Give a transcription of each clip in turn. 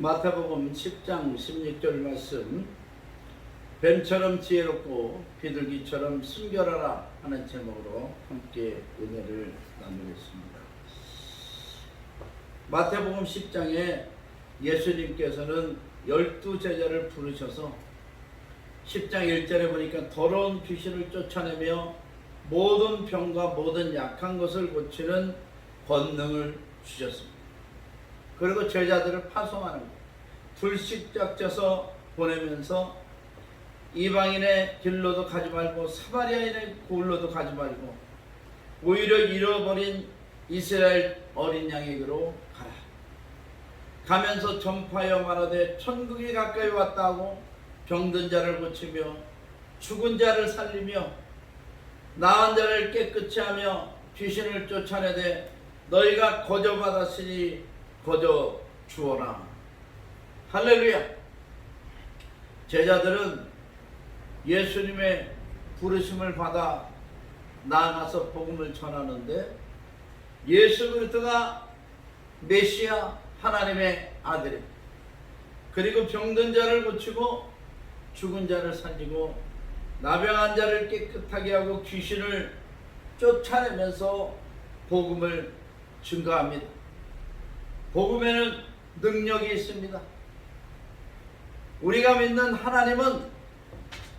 마태복음 10장 16절 말씀, 뱀처럼 지혜롭고 비둘기처럼 순결하라 하는 제목으로 함께 은혜를 나누겠습니다. 마태복음 10장에 예수님께서는 12제자를 부르셔서 10장 1절에 보니까 더러운 귀신을 쫓아내며 모든 병과 모든 약한 것을 고치는 권능을 주셨습니다. 그리고 제자들을 파송하는 거예요. 둘씩 짝져서 보내면서 이방인의 길로도 가지 말고 사마리아인의 굴로도 가지 말고 오히려 잃어버린 이스라엘 어린 양에게로 가라. 가면서 전파하여 말하되 천국이 가까이 왔다 하고 병든 자를 고치며 죽은 자를 살리며 나은 자를 깨끗이 하며 귀신을 쫓아내되 너희가 거저 받았으니 거저 주어라. 할렐루야. 제자들은 예수님의 부르심을 받아 나아가서 복음을 전하는데 예수 그리스도가 메시아 하나님의 아들입니다. 그리고 병든 자를 고치고 죽은 자를 살리고 나병한 자를 깨끗하게 하고 귀신을 쫓아내면서 복음을 증거합니다. 복음에는 능력이 있습니다. 우리가 믿는 하나님은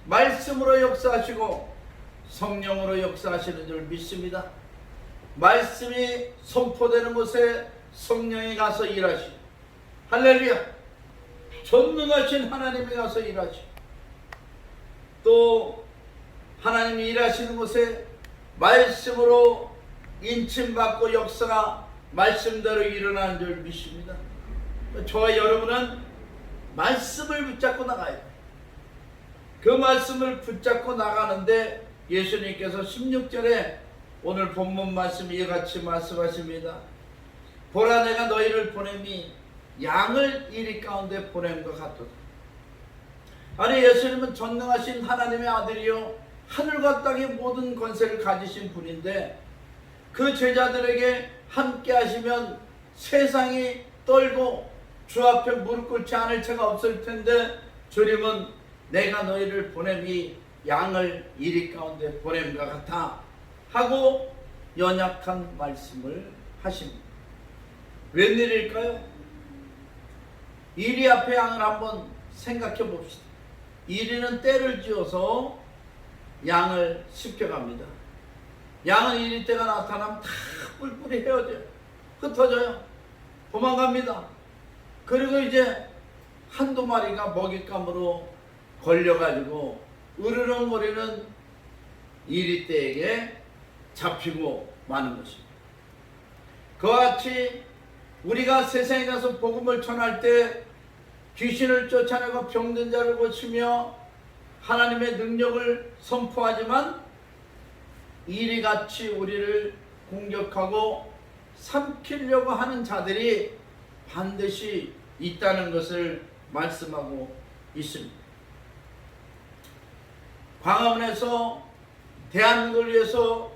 말씀으로 역사하시고 성령으로 역사하시는 줄 믿습니다. 말씀이 선포되는 곳에 성령이 가서 일하시고, 할렐루야, 전능하신 하나님이 가서 일하시고, 또 하나님이 일하시는 곳에 말씀으로 인침받고 역사가 말씀대로 일어나는 줄 믿습니다. 저와 여러분은 말씀을 붙잡고 나가야 돼요. 그 말씀을 붙잡고 나가는데 예수님께서 16절에 오늘 본문 말씀 이와 같이 말씀하십니다. 보라, 내가 너희를 보냄이 양을 이리 가운데 보냄과 같도다. 아니, 예수님은 전능하신 하나님의 아들이요 하늘과 땅의 모든 권세를 가지신 분인데 그 제자들에게 함께 하시면 세상이 떨고 주 앞에 무릎 꿇지 않을 채가 없을 텐데 주님은 내가 너희를 보냄이 양을 이리 가운데 보냄과 같아 하고 연약한 말씀을 하십니다. 웬일일까요? 이리 앞에 양을 한번 생각해 봅시다. 이리는 때를 지어서 양을 습격합니다. 양은 이리 때가 나타나면 다 뿔뿔이 헤어져요. 흩어져요. 도망갑니다. 그리고 이제 한두 마리가 먹잇감으로 걸려가지고 으르렁거리는 이리떼에게 잡히고 마는 것입니다. 그와 같이 우리가 세상에 가서 복음을 전할 때 귀신을 쫓아내고 병든 자를 고치며 하나님의 능력을 선포하지만 이리같이 우리를 공격하고 삼키려고 하는 자들이 반드시 있다는 것을 말씀하고 있습니다. 광화문에서 대한민국을 위해서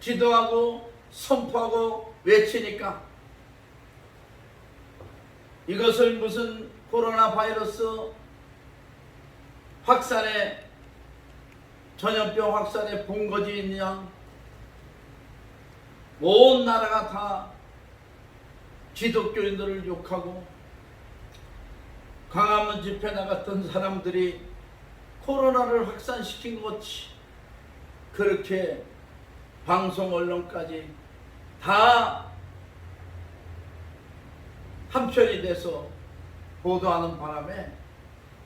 기도하고 선포하고 외치니까 이것을 무슨 코로나 바이러스 확산에 전염병 확산에 본거지이냐, 온 나라가 다 기독교인들을 욕하고 광화문 집회 나갔던 사람들이 코로나를 확산시킨 것 같이 그렇게 방송 언론까지 다 한편이 돼서 보도하는 바람에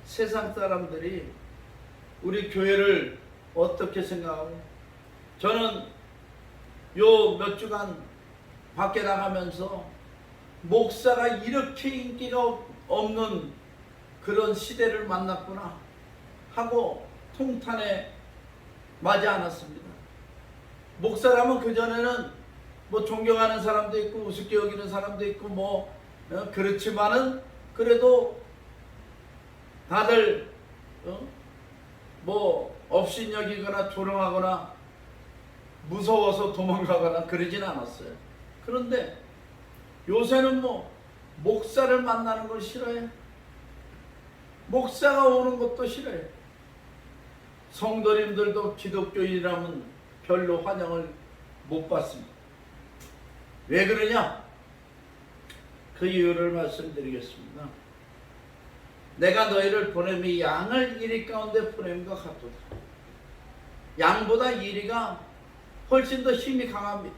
세상 사람들이 우리 교회를 어떻게 생각하고, 저는 요 몇 주간 밖에 나가면서 목사가 이렇게 인기가 없는 그런 시대를 만났구나 하고 통탄에 맞지 않았습니다. 목사라면 그전에는 뭐 존경하는 사람도 있고 우습게 여기는 사람도 있고 뭐 그렇지만은 그래도 다들 뭐 업신여기거나 조롱하거나 무서워서 도망가거나 그러진 않았어요. 그런데 요새는 뭐 목사를 만나는 걸 싫어해. 목사가 오는 것도 싫어요. 성도님들도 기독교인이라면 별로 환영을 못 받습니다. 왜 그러냐? 그 이유를 말씀드리겠습니다. 내가 너희를 보냄이 양을 이리 가운데 보냄과 같도다. 양보다 이리가 훨씬 더 힘이 강합니다.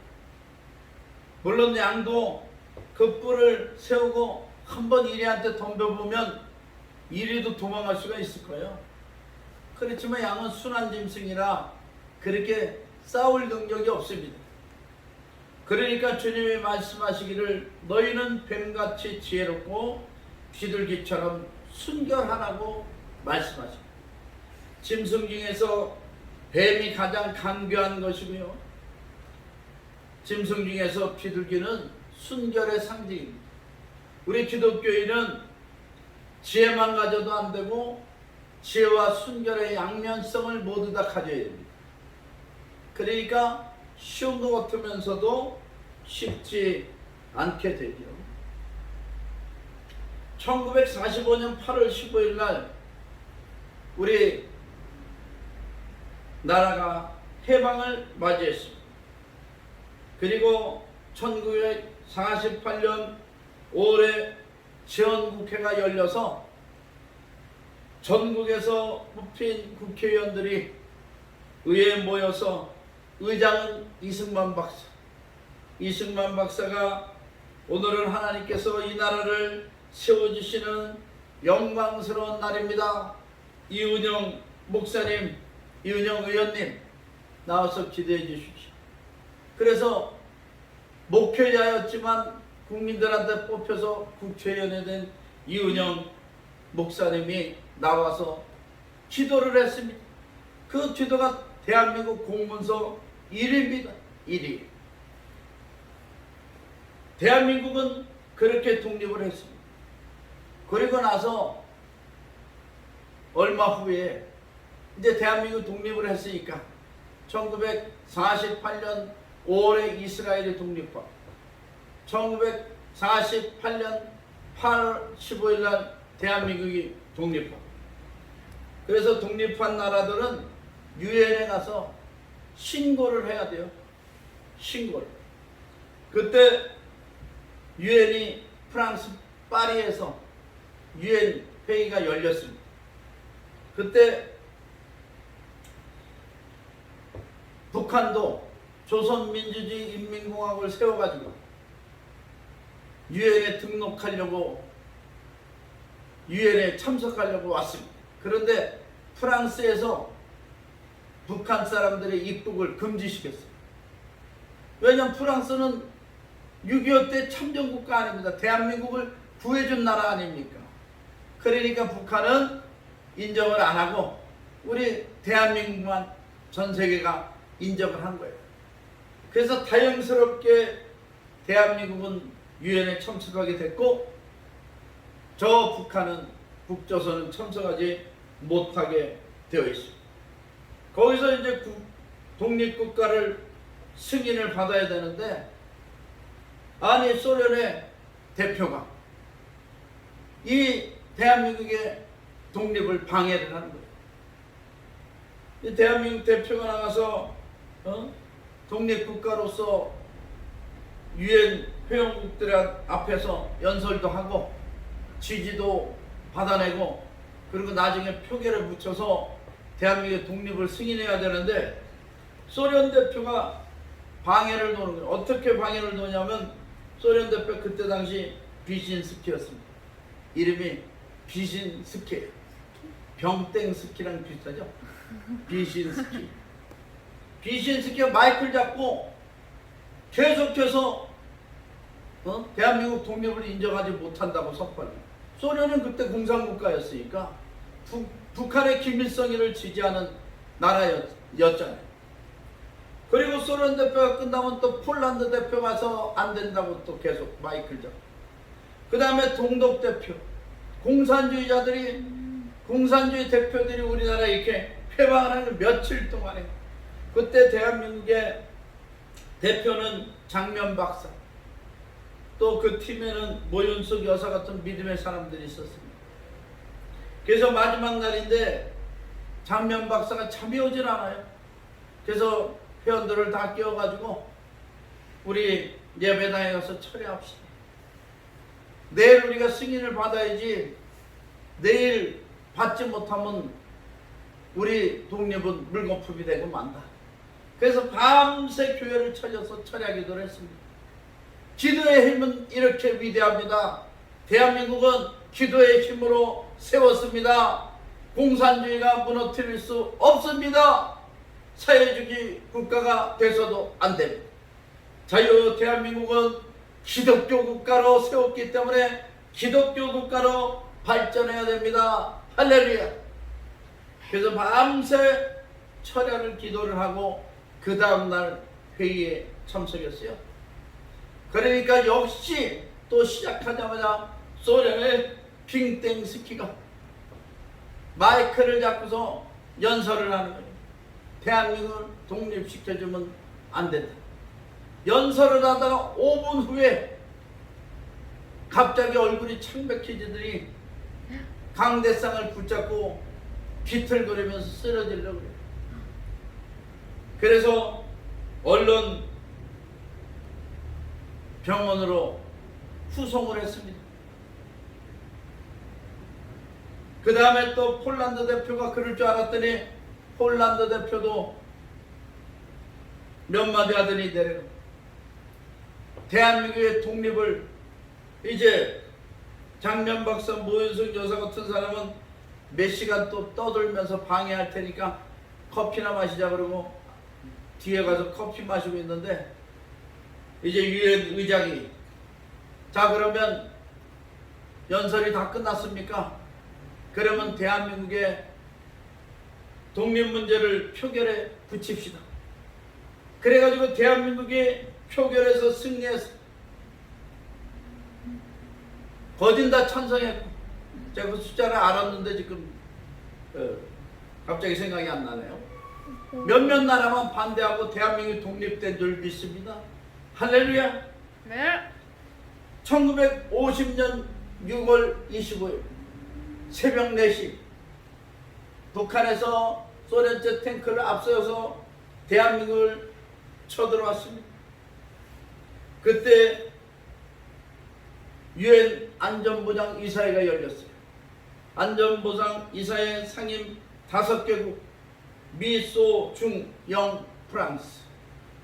물론 양도 그 뿔을 세우고 한번 이리한테 덤벼보면 이리도 도망갈 수가 있을 거예요. 그렇지만 양은 순한 짐승이라 그렇게 싸울 능력이 없습니다. 그러니까 주님이 말씀하시기를 너희는 뱀같이 지혜롭고 비둘기처럼 순결하라고 말씀하십니다. 짐승 중에서 뱀이 가장 간교한 것이고요. 짐승 중에서 비둘기는 순결의 상징입니다. 우리 기독교인은 지혜만 가져도 안 되고 지혜와 순결의 양면성을 모두 다 가져야 됩니다. 그러니까 쉬운 것 같으면서도 쉽지 않게 되죠. 1945년 8월 15일 날 우리 나라가 해방을 맞이했습니다. 그리고 1948년 5월에 지원국회가 열려서 전국에서 뽑힌 국회의원들이 의회에 모여서 의장은 이승만 박사가 오늘은 하나님께서 이 나라를 세워주시는 영광스러운 날입니다. 이은영 목사님, 이은영 의원님 나와서 기도해 주십시오. 그래서 목회자였지만 국민들한테 뽑혀서 국회의원이 된 이은영 목사님이 나와서 기도를 했습니다. 그 기도가 대한민국 공문서 1위입니다. 1위. 대한민국은 그렇게 독립을 했습니다. 그리고 나서 얼마 후에 이제 대한민국 독립을 했으니까 1948년 5월에 이스라엘이 독립하고 1948년 8월 15일 날 대한민국이 독립하고 그래서 독립한 나라들은 유엔에 가서 신고를 해야 돼요. 신고를. 그때 유엔이 프랑스 파리에서 유엔 회의가 열렸습니다. 그때 북한도 조선민주주의 인민공화국을 세워가지고 유엔에 등록하려고 유엔에 참석하려고 왔습니다. 그런데 프랑스에서 북한 사람들의 입국을 금지시켰어요. 왜냐하면 프랑스는 6.25 때 참전국가 아닙니다. 대한민국을 구해준 나라 아닙니까? 그러니까 북한은 인정을 안 하고 우리 대한민국만 전 세계가 인정을 한 거예요. 그래서 다행스럽게 대한민국은 유엔에 참석하게 됐고 저 북한은 북조선은 참석하지 못하게 되어 있습니다. 거기서 이제 독립국가를 승인을 받아야 되는데 아니 소련의 대표가 이 대한민국의 독립을 방해를 하는 거예요. 이 대한민국 대표가 나가서 독립국가로서 유엔 회원국들 앞에서 연설도 하고 지지도 받아내고 그리고 나중에 표결에 붙여서 대한민국의 독립을 승인해야 되는데 소련 대표가 방해를 도는 거예요. 어떻게 방해를 도냐면 소련 대표 그때 당시 비신스키였습니다. 이름이 비신스키예요. 병땡스키랑 비슷하죠? 비신스키. 비신스키가 마이크를 잡고 계속해서 대한민국 독립을 인정하지 못한다고 선포합니다. 소련은 그때 공산국가였으니까 북한의 김일성이를 지지하는 나라였잖아요. 그리고 소련 대표가 끝나면 또 폴란드 대표 가서 안 된다고 또 계속 마이크를 잡고 그 다음에 동독 대표 공산주의 대표들이 우리나라에 이렇게 회방을 하는 며칠 동안에 그때 대한민국의 대표는 장면 박사 또 그 팀에는 모윤숙 여사 같은 믿음의 사람들이 있었습니다. 그래서 마지막 날인데 장면 박사가 잠이 오질 않아요. 그래서 회원들을 다 깨워가지고 우리 예배당에 가서 철회합시다. 내일 우리가 승인을 받아야지, 내일 받지 못하면 우리 독립은 물거품이 되고 만다. 그래서 밤새 교회를 찾아서 철야기도를 했습니다. 기도의 힘은 이렇게 위대합니다. 대한민국은 기도의 힘으로 세웠습니다. 공산주의가 무너뜨릴 수 없습니다. 사회주의 국가가 돼서도 안 됩니다. 자유 대한민국은 기독교 국가로 세웠기 때문에 기독교 국가로 발전해야 됩니다. 할렐루야. 그래서 밤새 철야를 기도를 하고 그 다음날 회의에 참석했어요. 그러니까 역시 또 시작하자마자 소련의 핑땡스키가 마이크를 잡고서 연설을 하는 거예요. 대한민국을 독립시켜주면 안 된다. 연설을 하다가 5분 후에 갑자기 얼굴이 창백해지더니 강대상을 붙잡고 비틀거리면서 쓰러지려고 그래요. 그래서 얼른 병원으로 후송을 했습니다. 그 다음에 또 폴란드 대표가 그럴 줄 알았더니 폴란드 대표도 몇 마디 하더니 내려. 대한민국의 독립을 이제 장면 박사, 모윤숙 여사 같은 사람은 몇 시간 또 떠들면서 방해할 테니까 커피나 마시자 그러고 뒤에 가서 커피 마시고 있는데 이제 유엔 의장이 자 그러면 연설이 다 끝났습니까? 그러면 대한민국의 독립 문제를 표결에 붙입시다. 그래가지고 대한민국이 표결에서 승리해서 거진 다 찬성했고 제가 그 숫자를 알았는데 지금 갑자기 생각이 안 나네요. 몇몇 나라만 반대하고 대한민국이 독립된 줄 믿습니다. 할렐루야. 네. 1950년 6월 25일 새벽 4시 북한에서 소련제 탱크를 앞세워서 대한민국을 쳐들어왔습니다. 그때 유엔 안전보장 이사회가 열렸어요. 안전보장 이사회 상임 5개국 미, 소, 중, 영, 프랑스.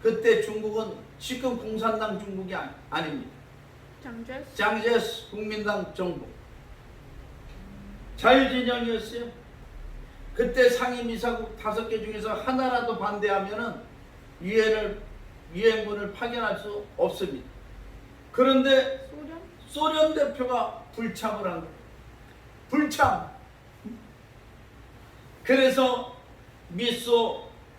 그때 중국은 지금 공산당 중국이 아닙니다. 장제스 국민당 정부 자유진영이었어요. 그때 상임이사국 5개 중에서 하나라도 반대하면은 유엔군을 파견할 수 없습니다. 그런데 소련 대표가 불참을 한 거예요. 불참. 그래서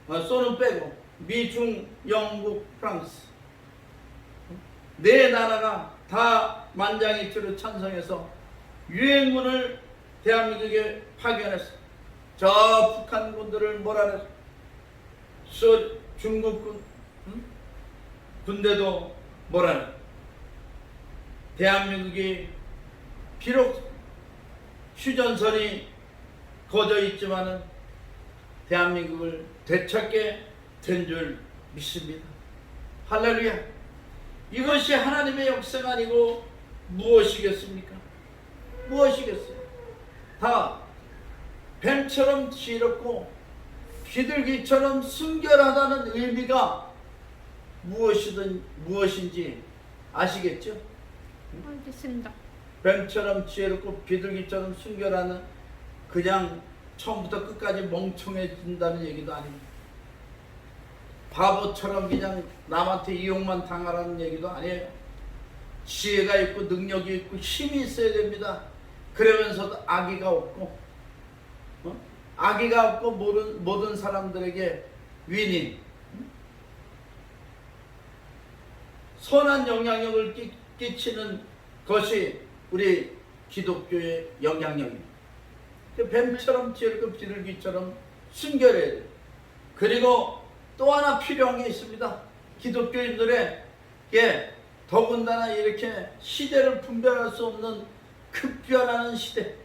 소는 빼고 미, 중, 영국, 프랑스 4나라가 다 만장일치로 찬성해서 유엔군을 대한민국에 파견했어. 저 북한군들을 몰아내서 중국군 군대도 몰아내. 대한민국이 비록 휴전선이 거저 있지만은 대한민국을 되찾게 된 줄 믿습니다. 할렐루야. 이것이 하나님의 역사가 아니고 무엇이겠습니까? 무엇이겠어요? 다 뱀처럼 지럽고 비둘기처럼 순결하다는 의미가 무엇인지 아시겠죠? 알겠습니다. 뱀처럼 지혜롭고 비둘기처럼 순결하는 그냥 처음부터 끝까지 멍청해진다는 얘기도 아닙니다. 바보처럼 그냥 남한테 이용만 당하라는 얘기도 아니에요. 지혜가 있고 능력이 있고 힘이 있어야 됩니다. 그러면서도 악의가 없고 악의가 없고 모든 사람들에게 윈인 선한 영향력을 끼치는 것이 우리 기독교의 영향력입니다. 뱀처럼 지혜롭고 비둘기처럼 순결해야 돼요. 그리고 또 하나 필요한 게 있습니다. 기독교인들에게 더군다나 이렇게 시대를 분별할 수 없는 급변하는 시대,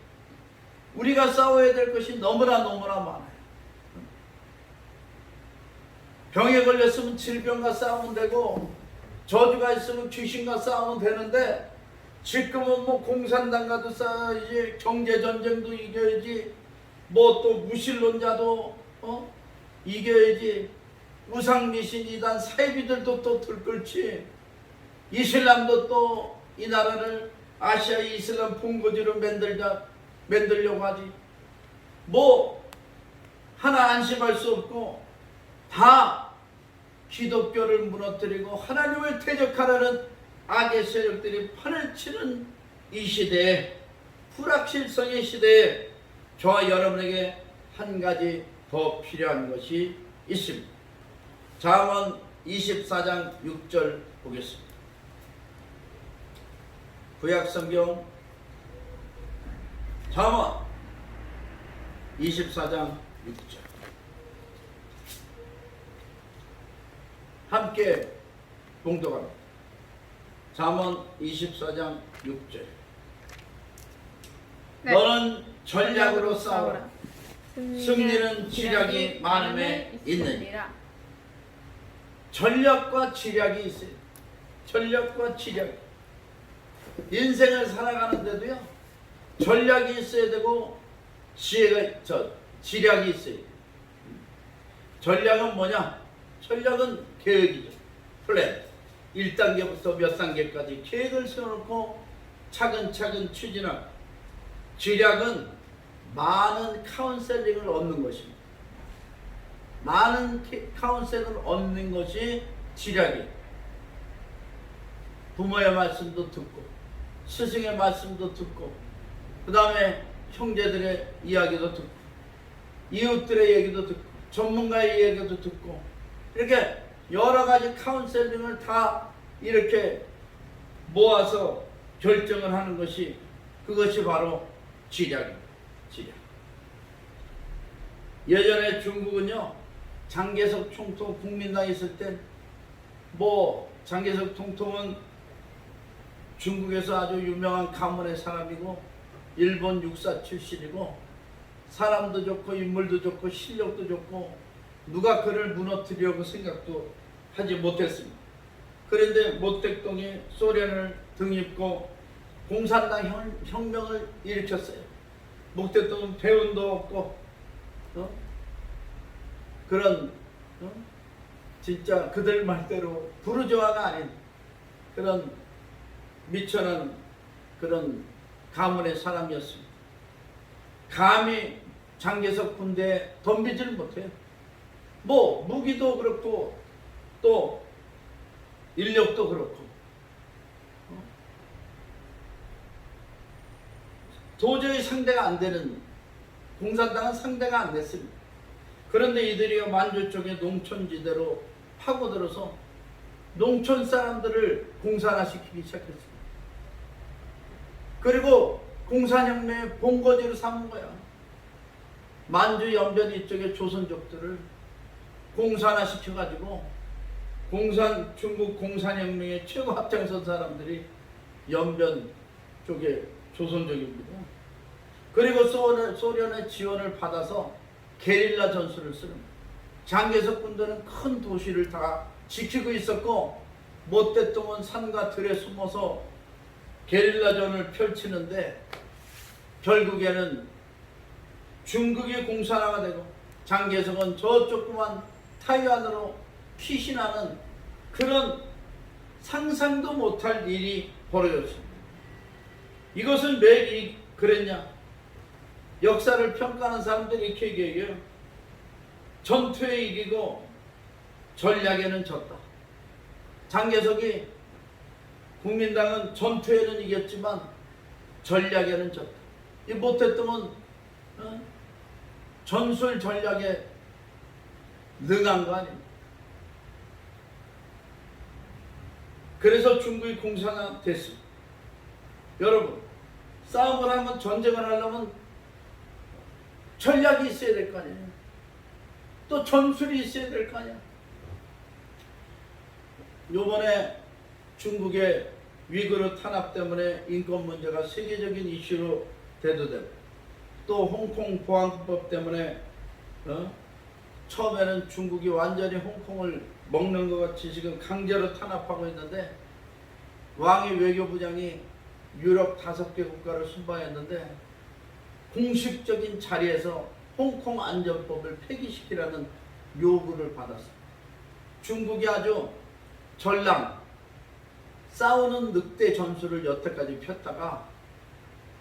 우리가 싸워야 될 것이 너무나 많아요. 병에 걸렸으면 질병과 싸우면 되고, 저주가 있으면 귀신과 싸우면 되는데, 지금은 뭐 공산당과도 싸워야지, 경제전쟁도 이겨야지, 뭐 또 무신론자도 이겨야지, 우상미신이단 사이비들도 또 들끓지, 이슬람도 또 이 나라를 아시아 이슬람 본거지로 만들려고 하지. 뭐 하나 안심할 수 없고 다 기독교를 무너뜨리고 하나님을 대적하라는 악의 세력들이 판을 치는 이 시대에, 불확실성의 시대에 저와 여러분에게 한 가지 더 필요한 것이 있습니다. 잠언 24장 6절 보겠습니다. 구약성경 잠언 24장 6절 함께 봉독합니다. 잠언 24장 6절 네. 너는 전략으로 싸우라. 승리는 지략이 많음에 있느니라. 전략과 지략이 있어요. 전략과 지략. 인생을 살아가는데도요, 전략이 있어야 되고 지략이 있어야 돼요. 전략은 뭐냐? 전략은 계획이죠. 플랜. 1단계부터 몇 단계까지 계획을 세워놓고 차근차근 추진하고, 지략은 많은 카운셀링을 얻는 것입니다. 많은 카운셀링을 얻는 것이 지략이에요. 부모의 말씀도 듣고, 스승의 말씀도 듣고, 그 다음에 형제들의 이야기도 듣고, 이웃들의 얘기도 듣고, 전문가의 얘기도 듣고, 이렇게 여러 가지 카운셀링을 다 이렇게 모아서 결정을 하는 것이, 그것이 바로 지략입니다. 지략. 예전에 중국은요, 장개석 총통 국민당이 있을 때, 뭐 장개석 총통은 중국에서 아주 유명한 가문의 사람이고, 일본 육사 출신이고, 사람도 좋고 인물도 좋고 실력도 좋고, 누가 그를 무너뜨리려고 생각도 하지 못했습니다. 그런데 모택동이 소련을 등입고 공산당 혁명을 일으켰어요. 모택동은 배운도 없고 그런 진짜 그들 말대로 부르주아가 아닌 그런 미천한 그런 가문의 사람이었습니다. 감히 장개석 군대에 덤비질 못해요. 뭐 무기도 그렇고 또 인력도 그렇고 도저히 상대가 안 되는, 공산당은 상대가 안 됐습니다. 그런데 이들이 만주 쪽의 농촌지대로 파고들어서 농촌 사람들을 공산화시키기 시작했습니다. 그리고 공산혁명의 본거지로 삼은 거야. 만주 연변 이쪽의 조선족들을 공산화시켜가지고 중국 공산혁명의 최고 앞장선 사람들이 연변 쪽에 조선족입니다. 그리고 소련의 지원을 받아서 게릴라 전술을 쓰는 거예요. 장개석 군대는 큰 도시를 다 지키고 있었고, 모택동은 산과 들에 숨어서 게릴라전을 펼치는데, 결국에는 중국이 공산화가 되고 장개석은 저 조그만 타이완으로 피신하는 그런 상상도 못할 일이 벌어졌습니다. 이것은 왜 그랬냐? 역사를 평가하는 사람들이 이렇게 얘기해요. 전투에 이기고 전략에는 졌다. 장개석이 국민당은 전투에는 이겼지만 전략에는 졌다. 이 모택동은 전술 전략에 능한 거 아닙니까? 그래서 중국이 공산화 됐습니다. 여러분, 싸움을 하면, 전쟁을 하려면 전략이 있어야 될 거 아니에요. 또 전술이 있어야 될 거 아니야. 요번에 중국의 위구르 탄압 때문에 인권 문제가 세계적인 이슈로 대두되고, 또 홍콩 보안법 때문에 처음에는 중국이 완전히 홍콩을 먹는 것 같이 지금 강제로 탄압하고 있는데 왕이 외교부장이 유럽 5개 국가를 순방했는데 공식적인 자리에서 홍콩 안전법을 폐기시키라는 요구를 받았어요. 중국이 아주 전랑 싸우는 늑대 전술을 여태까지 폈다가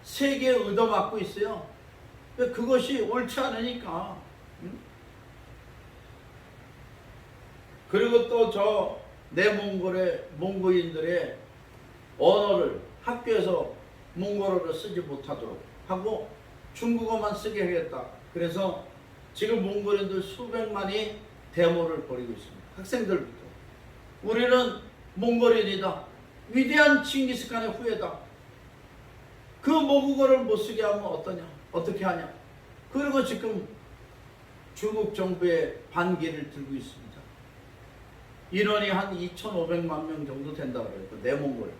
세계에 얻어맞고 있어요. 그것이 옳지 않으니까. 그리고 또 저 내몽골의 몽고인들의 언어를 학교에서 몽골어를 쓰지 못하도록 하고 중국어만 쓰게 하겠다. 그래서 지금 몽골인들 수백만이 데모를 벌이고 있습니다. 학생들부터. 우리는 몽골인이다. 위대한 징기스칸의 후예다. 그 모국어를 못 쓰게 하면 어떠냐? 어떻게 하냐? 그리고 지금 중국 정부의 반기를 들고 있습니다. 인원이 한 2,500만 명 정도 된다고 그래요. 내몽골.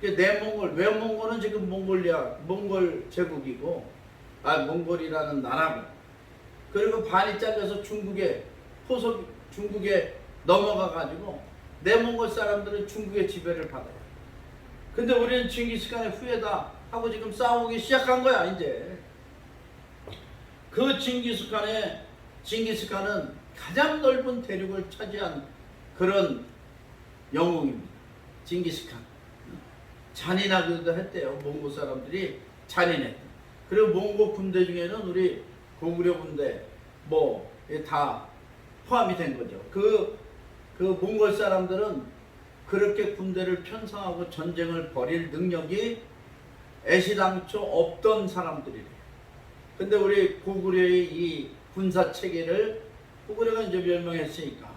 내몽골, 외몽골은 지금 몽골 제국이고, 몽골이라는 나라고. 그리고 반이 잘려서 중국에 넘어가 가지고 내몽골 사람들은 중국의 지배를 받아요. 근데 우리는 징기스칸의 후예다 하고 지금 싸우기 시작한 거야, 이제. 그 징기스칸은 가장 넓은 대륙을 차지한 그런 영웅입니다. 징기스칸. 잔인하기도 했대요. 몽고 사람들이 잔인했대. 그리고 몽고 군대 중에는 우리 고구려 군대 다 포함이 된 거죠. 그 몽골 사람들은 그렇게 군대를 편성하고 전쟁을 벌일 능력이 애시당초 없던 사람들이래요. 근데 우리 고구려의 이 군사 체계를, 고구려가 이제 멸망했으니까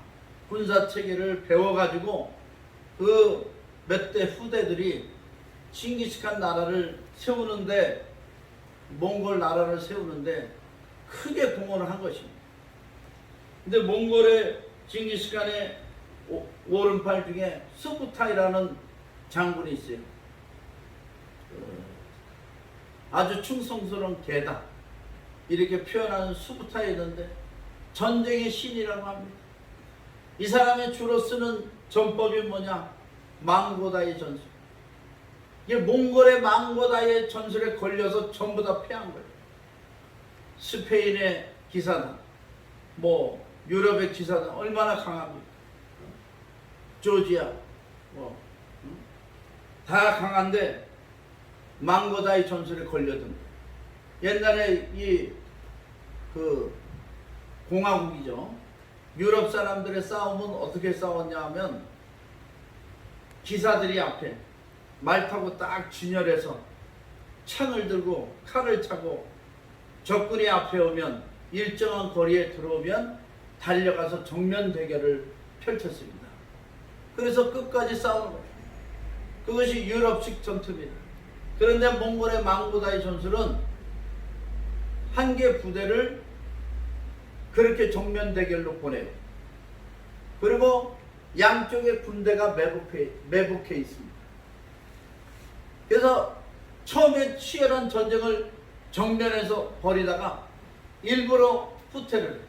군사 체계를 배워가지고 그 몇 대 후대들이 징기스칸 나라를 세우는데, 몽골 나라를 세우는데 크게 공헌을 한 것입니다. 근데 몽골의 징기스칸의 오른팔 중에 수부타이라는 장군이 있어요. 아주 충성스러운 개다 이렇게 표현하는 수부타이 있는데 전쟁의 신이라고 합니다. 이 사람이 주로 쓰는 전법이 뭐냐? 망고다이 전술. 이게 몽골의 망고다이의 전술에 걸려서 전부 다 패한 거예요. 스페인의 기사단, 유럽의 기사단 얼마나 강합니까? 조지아, 다 강한데 망고다이 전술에 걸려든 거예요. 옛날에 공화국이죠. 유럽 사람들의 싸움은 어떻게 싸웠냐 하면 기사들이 앞에 말 타고 딱 진열해서 창을 들고 칼을 차고 적군이 앞에 오면 일정한 거리에 들어오면 달려가서 정면 대결을 펼쳤습니다. 그래서 끝까지 싸우는 거예요. 그것이 유럽식 전투입니다. 그런데 몽골의 망고다이 전술은 한 개 부대를 그렇게 정면 대결로 보내요. 그리고 양쪽의 군대가 매복해 있습니다. 그래서 처음에 치열한 전쟁을 정면에서 벌이다가 일부러 후퇴를 해요.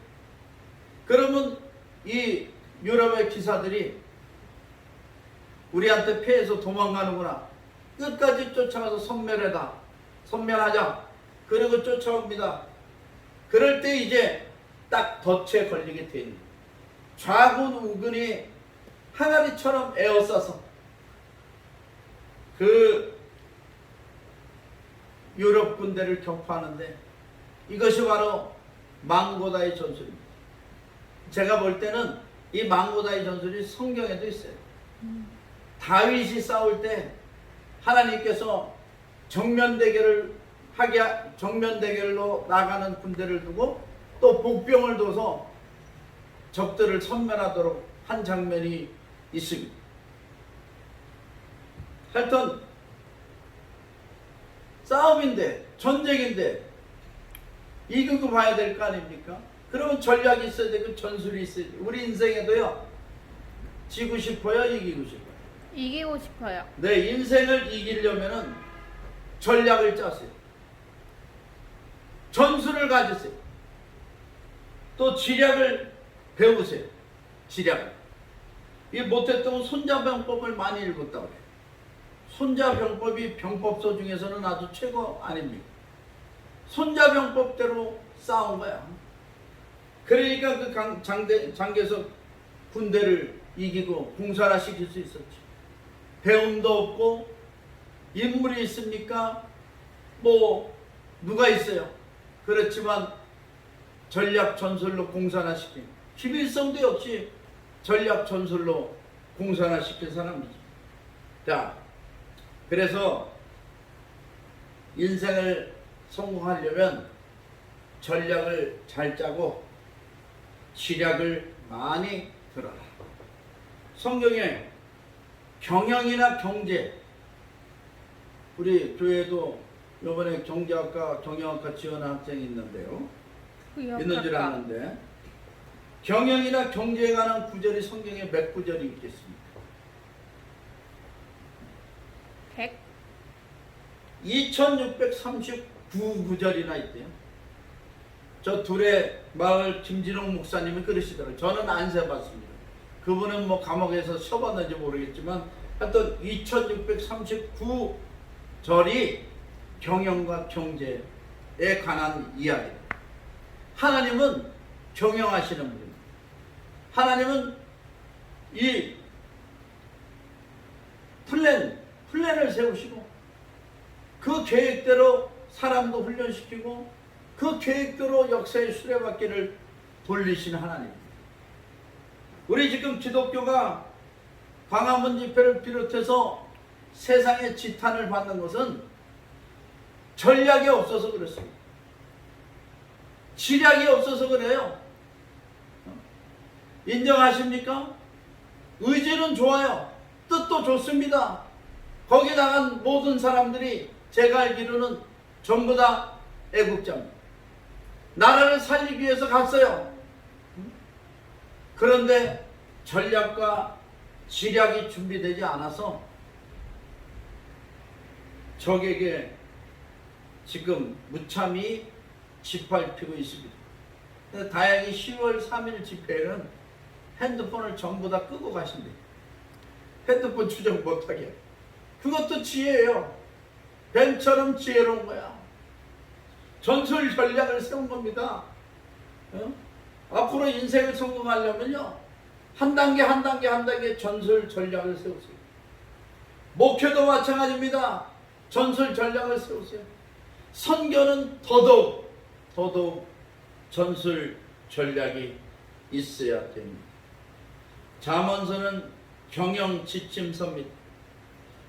그러면 이 유럽의 기사들이 우리한테 패해서 도망가는구나. 끝까지 쫓아가서 섬멸하자. 그리고 쫓아옵니다. 그럴 때 이제 딱 덫에 걸리게 됩니다. 좌군 우군이 항아리처럼 에워싸서 그 유럽 군대를 격파하는데 이것이 바로 망고다이 전술입니다. 제가 볼 때는 이 망고다이 전술이 성경에도 있어요. 다윗이 싸울 때 하나님께서 정면 대결로 나가는 군대를 두고 또 복병을 둬서 적들을 섬멸하도록 한 장면이 있습니다. 하여튼 싸움인데, 전쟁인데 이기고 봐야 될 거 아닙니까? 그러면 전략이 있어야 되고 전술이 있어야 돼요. 우리 인생에도요, 지고 싶어요, 이기고 싶어요? 이기고 싶어요. 네, 인생을 이기려면은 전략을 짜세요. 전술을 가지세요. 또 지략을 배우세요. 지략을. 이 못했던 손자병법을 많이 읽었다고 해요. 손자병법이 병법서 중에서는 아주 최고 아닙니까? 손자병법대로 싸운 거야. 그러니까 그 장개석 군대를 이기고 공사화시킬 수 있었지. 배움도 없고 인물이 있습니까? 뭐 누가 있어요? 그렇지만 전략 전술로 공산화시킨 김일성도 역시 전략 전술로 공산화시킨 사람이지. 자, 그래서 인생을 성공하려면 전략을 잘 짜고 지략을 많이 들어라. 성경에 경영이나 경제, 우리 교회도 이번에 경제학과 경영학과 지원한 학생이 있는데요. 있는 줄 아는데 경영이나 경제에 관한 구절이 성경에 몇 구절이 있겠습니까? 100. 2639구절이나 있대요. 저 둘의 마을 김진홍 목사님이 그러시더라고요. 저는 안 세봤습니다. 그분은 뭐 감옥에서 쉬어봤는지 모르겠지만 하여튼 2639절이 경영과 경제에 관한 이야기예요. 하나님은 경영하시는 분입니다. 하나님은 이 플랜을 세우시고 그 계획대로 사람도 훈련시키고 그 계획대로 역사의 수레바퀴를 돌리시는 하나님입니다. 우리 지금 기독교가 광화문 집회를 비롯해서 세상의 지탄을 받는 것은 전략이 없어서 그렇습니다. 지략이 없어서 그래요. 인정하십니까? 의지는 좋아요. 뜻도 좋습니다. 거기 나간 모든 사람들이 제가 알기로는 전부 다 애국자입니다. 나라를 살리기 위해서 갔어요. 그런데 전략과 지략이 준비되지 않아서 적에게 지금 무참히 짓밟히고 있습니다. 다행히 10월 3일 집회에는 핸드폰을 전부 다 끄고 가신대요. 핸드폰 추적 못하게. 그것도 지혜예요. 뱀처럼 지혜로운 거야. 전술 전략을 세운 겁니다. 앞으로 인생을 성공하려면요, 한 단계 한 단계 전술 전략을 세우세요. 목회도 마찬가지입니다. 전술 전략을 세우세요. 선교는 더더욱 전술 전략이 있어야 됩니다. 잠언서는 경영 지침서입니다.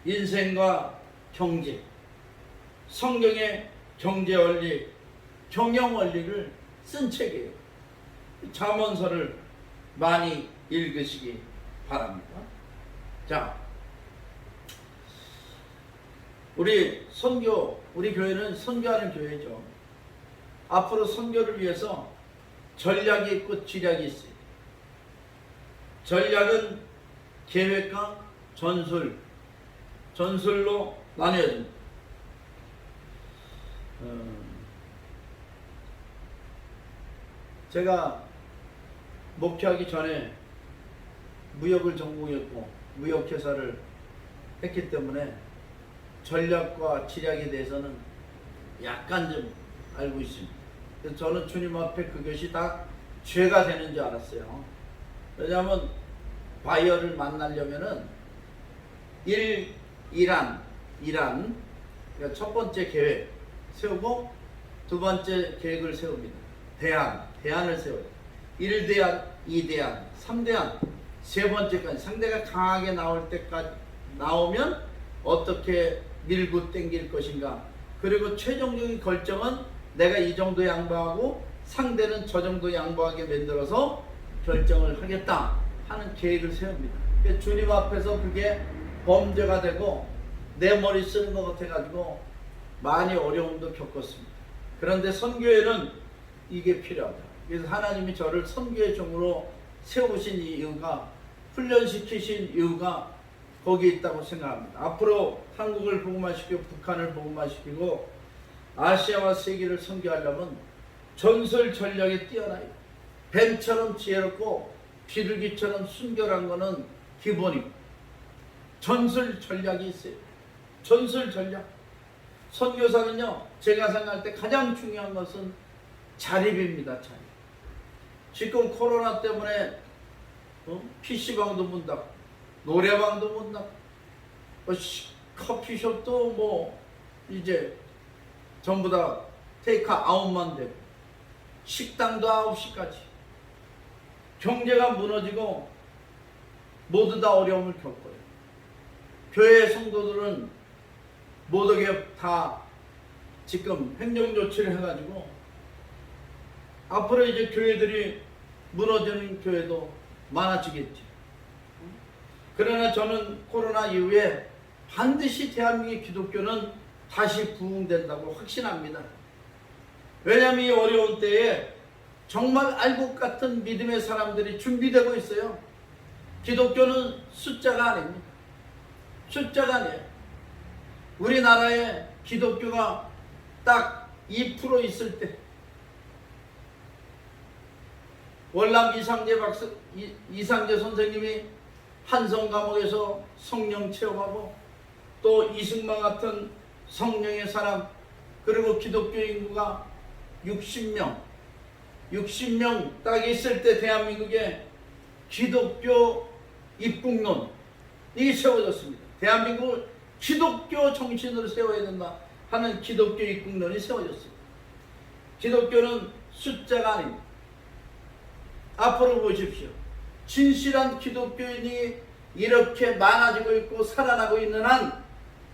인생과 경제, 성경의 경제 원리, 경영 원리를 쓴 책이에요. 잠언서를 많이 읽으시기 바랍니다. 자, 우리 교회는 선교하는 교회죠. 앞으로 선교를 위해서 전략이 있고 지략이 있어요. 전략은 계획과 전술로 나뉘어야 됩니다. 제가 목회하기 전에 무역을 전공했고 무역회사를 했기 때문에 전략과 지략에 대해서는 약간 좀 알고 있습니다. 그래서 저는 주님 앞에 그것이 다 죄가 되는 줄 알았어요. 왜냐하면 바이어를 만나려면은 이란, 그러니까 첫 번째 계획 세우고 두 번째 계획을 세웁니다. 대안을 세워요. 1대안, 2대안, 3대안, 세 번째까지 상대가 강하게 나올 때까지 나오면 어떻게 밀고 당길 것인가. 그리고 최종적인 결정은 내가 이 정도 양보하고 상대는 저 정도 양보하게 만들어서 결정을 하겠다 하는 계획을 세웁니다. 주님 앞에서 그게 범죄가 되고 내 머리 쓰는 것 같아가지고 많이 어려움도 겪었습니다. 그런데 선교회는 이게 필요하다. 그래서 하나님이 저를 선교의 종으로 세우신 이유가, 훈련시키신 이유가 거기에 있다고 생각합니다. 앞으로 한국을 복음화시키고 북한을 복음화시키고 아시아와 세계를 선교하려면 전설 전략이 뛰어나요. 뱀처럼 지혜롭고 비둘기처럼 순결한 거는 기본이고 전설 전략이 있어요. 전설 전략. 선교사는요, 제가 생각할 때 가장 중요한 것은 자립입니다. 자립. 지금 코로나 때문에 PC방도 문 닫고 노래방도 문 닫고 커피숍도 뭐 이제 전부 다 테이크아웃만 되고 식당도 9시까지 경제가 무너지고 모두 다 어려움을 겪어요. 교회 성도들은 모두게 다 지금 행정조치를 해가지고 앞으로 이제 교회들이 무너지는 교회도 많아지겠지. 그러나 저는 코로나 이후에 반드시 대한민국의 기독교는 다시 부흥된다고 확신합니다. 왜냐하면 이 어려운 때에 정말 알곡 같은 믿음의 사람들이 준비되고 있어요. 기독교는 숫자가 아닙니다. 숫자가 아니에요. 우리나라에 기독교가 딱 2% 있을 때 월남 이상재 선생님이 한성 감옥에서 성령 체험하고 또 이승만 같은 성령의 사람 그리고 기독교 인구가 60명 딱 있을 때 대한민국에 기독교 입국론이 세워졌습니다. 대한민국을 기독교 정신으로 세워야 된다 하는 기독교 입국론이 세워졌습니다. 기독교는 숫자가 아닙니다. 앞으로 보십시오. 진실한 기독교인이 이렇게 많아지고 있고 살아나고 있는 한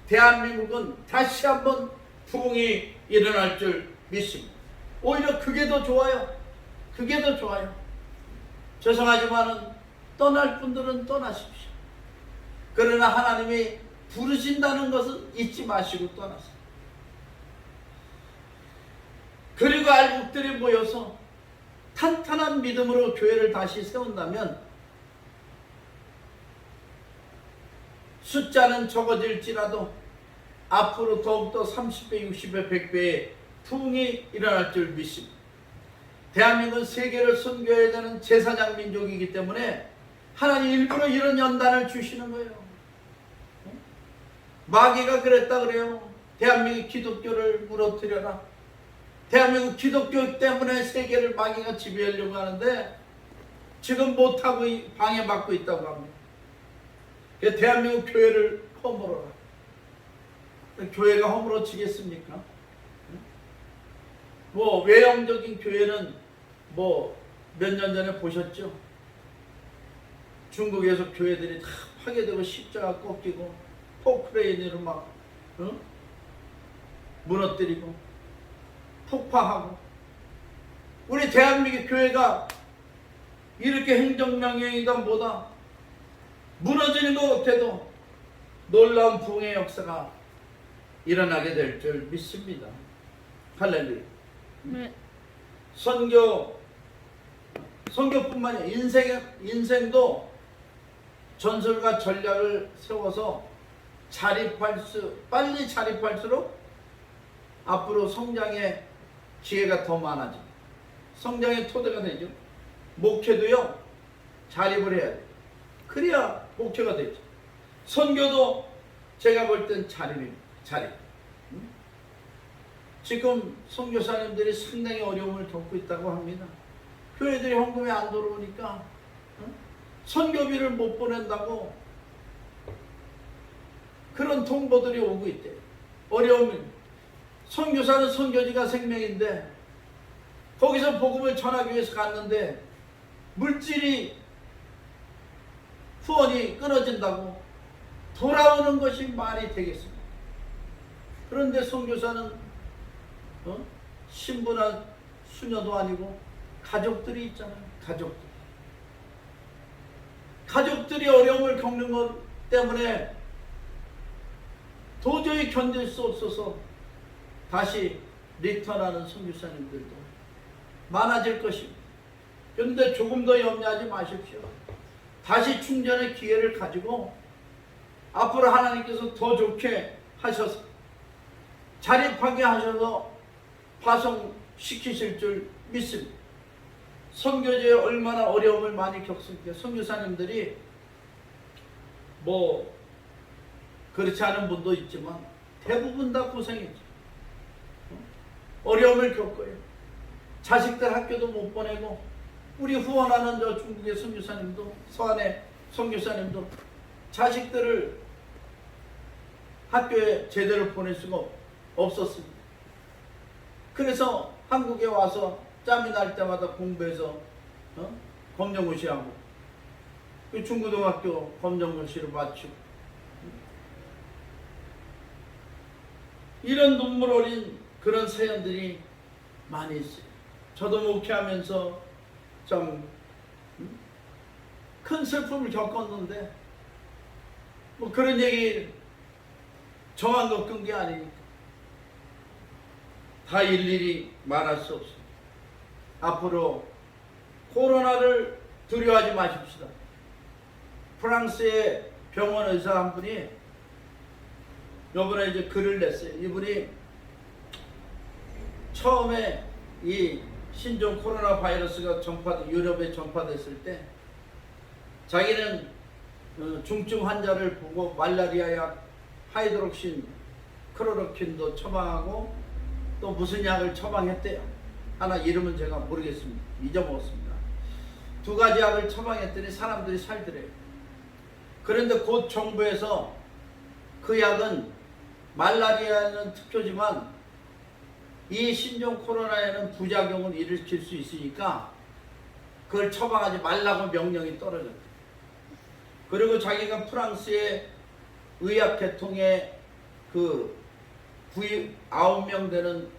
대한민국은 다시 한번 부흥이 일어날 줄 믿습니다. 오히려 그게 더 좋아요. 그게 더 좋아요. 죄송하지만은 떠날 분들은 떠나십시오. 그러나 하나님이 부르신다는 것은 잊지 마시고 떠나세요. 그리고 알곡들이 모여서 탄탄한 믿음으로 교회를 다시 세운다면 숫자는 적어질지라도 앞으로 더욱더 30배, 60배, 100배의 부흥이 일어날 줄 믿습니다. 대한민국은 세계를 선교해야 되는 제사장 민족이기 때문에 하나님 일부러 이런 연단을 주시는 거예요. 마귀가 그랬다 그래요. 대한민국 기독교를 무너뜨려라. 대한민국 기독교 때문에 세계를 마귀가 지배하려고 하는데 지금 못하고 방해받고 있다고 합니다. 대한민국 교회를 허물어라. 교회가 허물어지겠습니까? 뭐 외형적인 교회는 뭐 몇 년 전에 보셨죠? 중국에서 교회들이 다 파괴되고 십자가 꺾이고 포크레인으로 막 무너뜨리고 폭파하고 우리 대한민국 교회가 이렇게 행정명령이다 뭐다 무너지는 것 같아도 놀라운 부흥의 역사가 일어나게 될 줄 믿습니다. 할렐루야. 네. 선교뿐만 아니라 인생도 전술과 전략을 세워서 빨리 자립할수록 앞으로 성장의 기회가 더 많아집니다. 성장의 토대가 되죠. 목회도요, 자립을 해야 돼요. 그래야 목회가 되죠. 선교도 제가 볼 땐 자립입니다. 자립. 지금 선교사님들이 상당히 어려움을 겪고 있다고 합니다. 교회들이 헌금이 안 들어오니까 선교비를 못 보낸다고 그런 통보들이 오고 있대요. 어려움이. 선교사는 선교지가 생명인데 거기서 복음을 전하기 위해서 갔는데 물질이 후원이 끊어진다고 돌아오는 것이 말이 되겠습니다. 그런데 선교사는 신부나 수녀도 아니고 가족들이 있잖아요. 가족들이 어려움을 겪는 것 때문에 도저히 견딜 수 없어서 다시 리턴하는 선교사님들도 많아질 것입니다. 그런데 조금 더 염려하지 마십시오. 다시 충전의 기회를 가지고 앞으로 하나님께서 더 좋게 하셔서 자립하게 하셔서 파송시키실 줄 믿습니다. 선교제에 얼마나 어려움을 많이 겪습니까? 선교사님들이 뭐 그렇지 않은 분도 있지만 대부분 다 고생이죠. 어려움을 겪어요. 자식들 학교도 못 보내고, 우리 후원하는 저 중국의 선교사님도, 서한의 선교사님도 자식들을 학교에 제대로 보낼 수가 없었습니다. 그래서 한국에 와서 짬이 날 때마다 공부해서 검정고시하고, 그 중고등학교 검정고시를 마치고, 이런 눈물 어린 그런 사연들이 많이 있어요. 저도 목회하면서 좀 큰 슬픔을 겪었는데, 뭐 그런 얘기 저만 겪은 게 아니니까 다 일일이 말할 수 없습니다. 앞으로 코로나를 두려워하지 마십시다. 프랑스의 병원 의사 한 분이 요번에 이제 글을 냈어요. 이분이 처음에 이 신종 코로나 바이러스가 유럽에 전파됐을 때 자기는 중증 환자를 보고 말라리아 약, 하이드록신, 클로로킨도 처방하고 또 무슨 약을 처방했대요. 하나 이름은 제가 모르겠습니다. 잊어먹었습니다. 두 가지 약을 처방했더니 사람들이 살더래요. 그런데 곧 정부에서 그 약은 말라리아에는 특효지만 이 신종 코로나에는 부작용을 일으킬 수 있으니까 그걸 처방하지 말라고 명령이 떨어졌대요. 그리고 자기가 프랑스의 의학계통의 그 9명 되는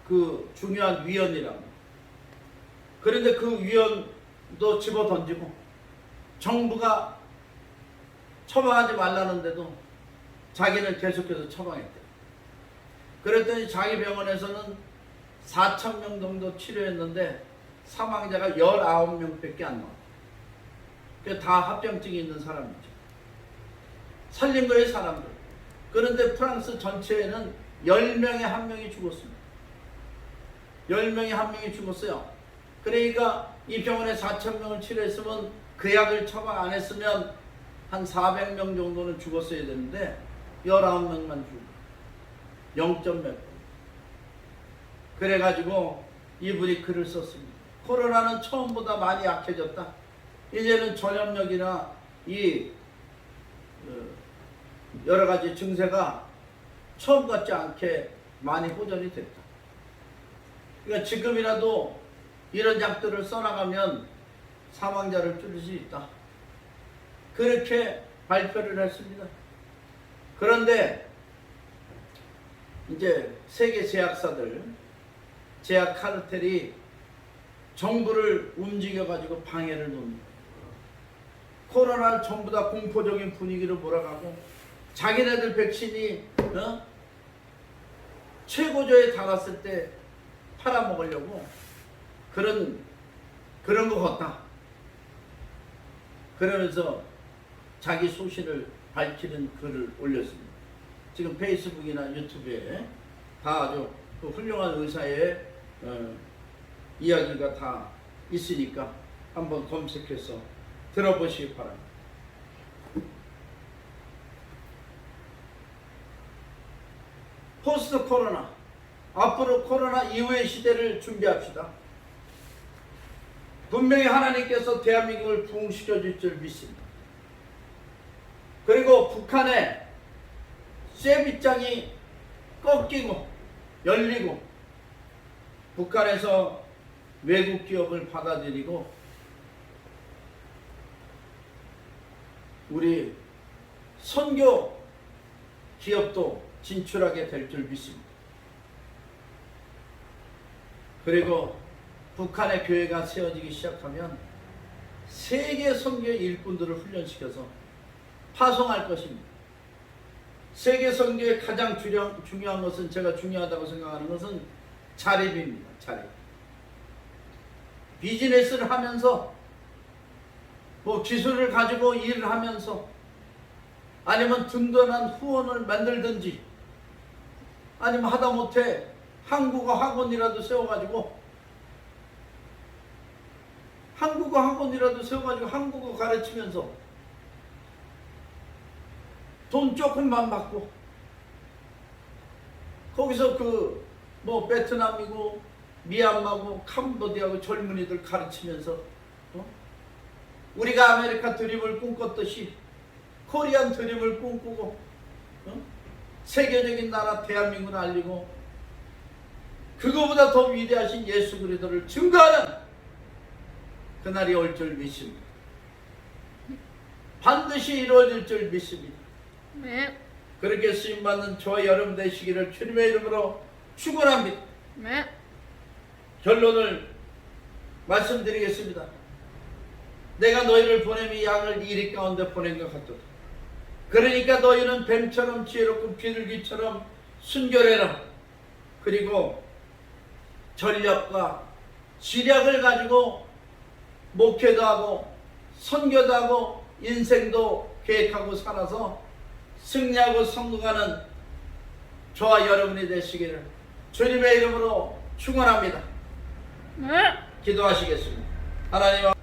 그 중요한 위원이라고. 그런데 그 위원도 집어 던지고 정부가 처방하지 말라는데도 자기는 계속해서 처방했대요. 그랬더니 자기 병원에서는 4,000명 정도 치료했는데 사망자가 19명밖에 안 나와요. 다 합병증이 있는 사람이죠. 살린 거예요, 사람들. 그런데 프랑스 전체에는 10명에 1명이 죽었습니다. 10명에 1명이 죽었어요. 그러니까 이 병원에 4,000명을 치료했으면 그 약을 처방 안 했으면 한 400명 정도는 죽었어야 되는데 19명만 죽고 0몇 번. 그래가지고 이분이 글을 썼습니다. 코로나는 처음보다 많이 약해졌다. 이제는 전염력이나 이 여러 가지 증세가 처음 같지 않게 많이 호전이 됐다. 그러니까 지금이라도 이런 약들을 써나가면 사망자를 줄일 수 있다. 그렇게 발표를 했습니다. 그런데 이제 세계 제약사들, 제약 카르텔이 정부를 움직여가지고 방해를 놓습니다. 코로나를 전부 다 공포적인 분위기로 몰아가고 자기네들 백신이 최고조에 달았을 때 팔아먹으려고 그런 것 같다. 그러면서 자기 소신을 밝히는 글을 올렸습니다. 지금 페이스북이나 유튜브에 다 아주 그 훌륭한 의사의 이야기가 다 있으니까 한번 검색해서 들어보시기 바랍니다. 포스트 코로나, 앞으로 코로나 이후의 시대를 준비합시다. 분명히 하나님께서 대한민국을 부흥시켜 줄 줄 믿습니다. 그리고 북한의 쇠빗장이 꺾이고 열리고 북한에서 외국 기업을 받아들이고 우리 선교 기업도 진출하게 될 줄 믿습니다. 그리고 북한의 교회가 세워지기 시작하면 세계 선교의 일꾼들을 훈련시켜서 파송할 것입니다. 세계 선교의 가장 중요한 것은, 제가 중요하다고 생각하는 것은 자립입니다. 자립. 비즈니스를 하면서 뭐 기술을 가지고 일을 하면서 아니면 든든한 후원을 만들든지 아니면 하다못해 한국어 학원이라도 세워가지고 한국어 가르치면서 돈 조금만 받고 거기서 뭐 베트남이고 미얀마고 캄보디아고 젊은이들 가르치면서 우리가 아메리카 드림을 꿈꿨듯이 코리안 드림을 꿈꾸고 세계적인 나라 대한민국을 알리고 그거보다 더 위대하신 예수 그리스도를 증거하는 그날이 올 줄 믿습니다. 반드시 이루어질 줄 믿습니다. 네. 그렇게 쓰임받는 저와 여러분 되시기를 주님의 이름으로 축원합니다. 네. 결론을 말씀드리겠습니다. 내가 너희를 보냄이 양을 이리 가운데 보낸 것 같도다. 그러니까 너희는 뱀처럼 지혜롭고 비둘기처럼 순결해라. 그리고 전략과 지략을 가지고 목회도 하고 선교도 하고 인생도 계획하고 살아서 승리하고 성공하는 저와 여러분이 되시기를 주님의 이름으로 축원합니다. 네. 기도하시겠습니다. 하나님